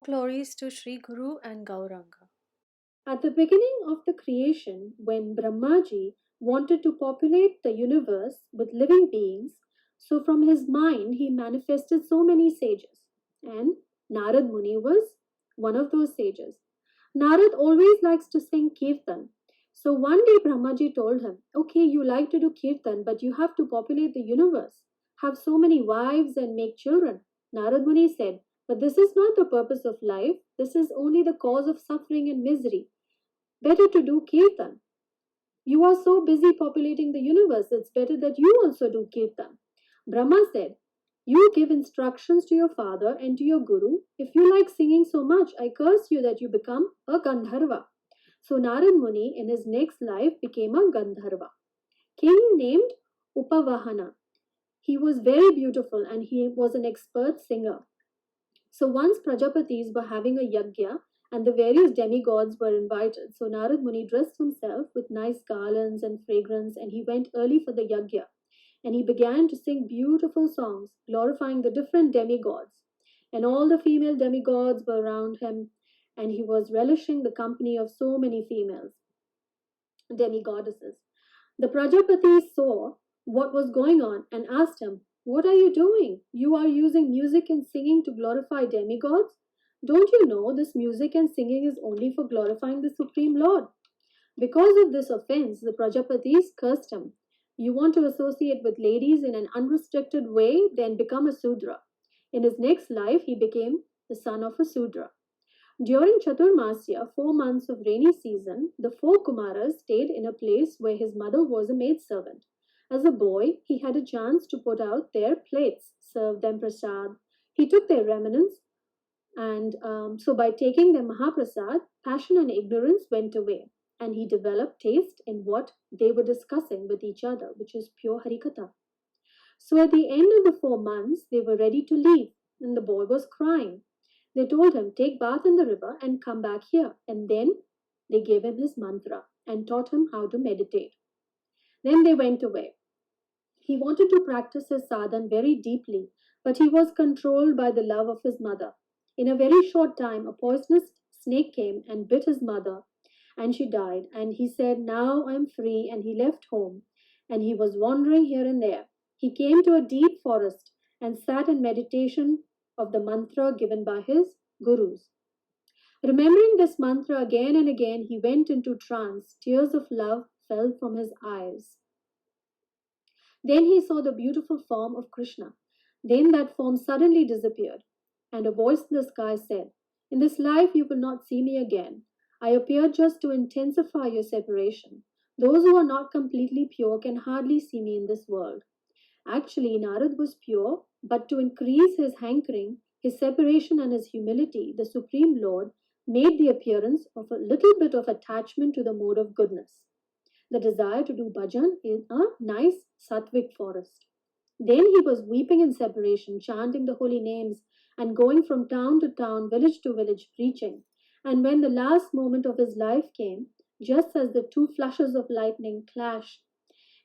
glories to Sri Guru and Gauranga. At the beginning of the creation, when Brahmaji wanted to populate the universe with living beings, so from his mind he manifested so many sages, and Narad Muni was one of those sages. Narad always likes to sing Kirtan. So one day Brahmaji told him, okay, you like to do Kirtan, but you have to populate the universe, have so many wives and make children. Narad Muni said, but this is not the purpose of life. This is only the cause of suffering and misery. Better to do Kirtan. You are so busy populating the universe, it's better that you also do Kirtan. Brahma said, you give instructions to your father and to your guru. If you like singing so much, I curse you that you become a Gandharva. So Narad Muni in his next life became a Gandharva. King named Upavahana. He was very beautiful and he was an expert singer. So once Prajapatis were having a yajna and the various demigods were invited. So Narad Muni dressed himself with nice garlands and fragrance and he went early for the yajna. And he began to sing beautiful songs, glorifying the different demigods. And all the female demigods were around him, and he was relishing the company of so many females, demigoddesses. The Prajapati saw what was going on and asked him, what are you doing? You are using music and singing to glorify demigods? Don't you know this music and singing is only for glorifying the Supreme Lord? Because of this offense, the Prajapatis cursed him. You want to associate with ladies in an unrestricted way, then become a Sudra. In his next life, he became the son of a Sudra. During Chaturmasya, 4 months of rainy season, the 4 Kumaras stayed in a place where his mother was a maidservant. As a boy, he had a chance to put out their plates, serve them prasad. He took their remnants, and so by taking their Mahaprasad, passion and ignorance went away. And he developed taste in what they were discussing with each other, which is pure Harikatha. So at the end of the 4 months, they were ready to leave, and the boy was crying. They told him, take bath in the river and come back here. And then they gave him his mantra and taught him how to meditate. Then they went away. He wanted to practice his sadhan very deeply, but he was controlled by the love of his mother. In a very short time, a poisonous snake came and bit his mother, and she died. And he said, now I'm free, and he left home. And he was wandering here and there. He came to a deep forest and sat in meditation of the mantra given by his gurus. Remembering this mantra again and again, he went into trance. Tears of love fell from his eyes. Then he saw the beautiful form of Krishna. Then that form suddenly disappeared, and a voice in the sky said, in this life you will not see me again. I appeared just to intensify your separation. Those who are not completely pure can hardly see me in this world. Actually, Narad was pure, but to increase his hankering, his separation and his humility, the Supreme Lord made the appearance of a little bit of attachment to the mode of goodness. The desire to do bhajan in a nice sattvic forest. Then he was weeping in separation, chanting the holy names and going from town to town, village to village, preaching. And when the last moment of his life came, just as the 2 flashes of lightning clashed,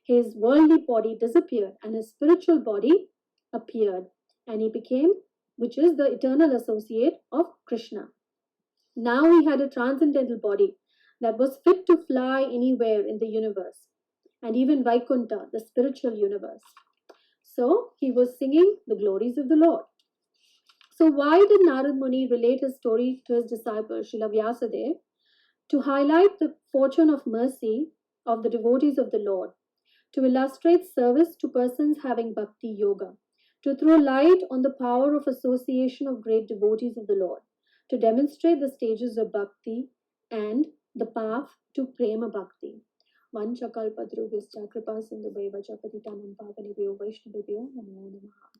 his worldly body disappeared and his spiritual body appeared, and he became, which is the eternal associate of Krishna. Now he had a transcendental body that was fit to fly anywhere in the universe, and even Vaikuntha, the spiritual universe. So he was singing the glories of the Lord. So why did Narad Muni relate his story to his disciple Srila Vyasadeva? To highlight the fortune of mercy of the devotees of the Lord, to illustrate service to persons having bhakti yoga, to throw light on the power of association of great devotees of the Lord, to demonstrate the stages of bhakti and the path to prema bhakti. Vanchakalpadrubhyascha kripa sindhubhaiva cha patitanam pavanebhyo vaishnavebhyo namo namaha.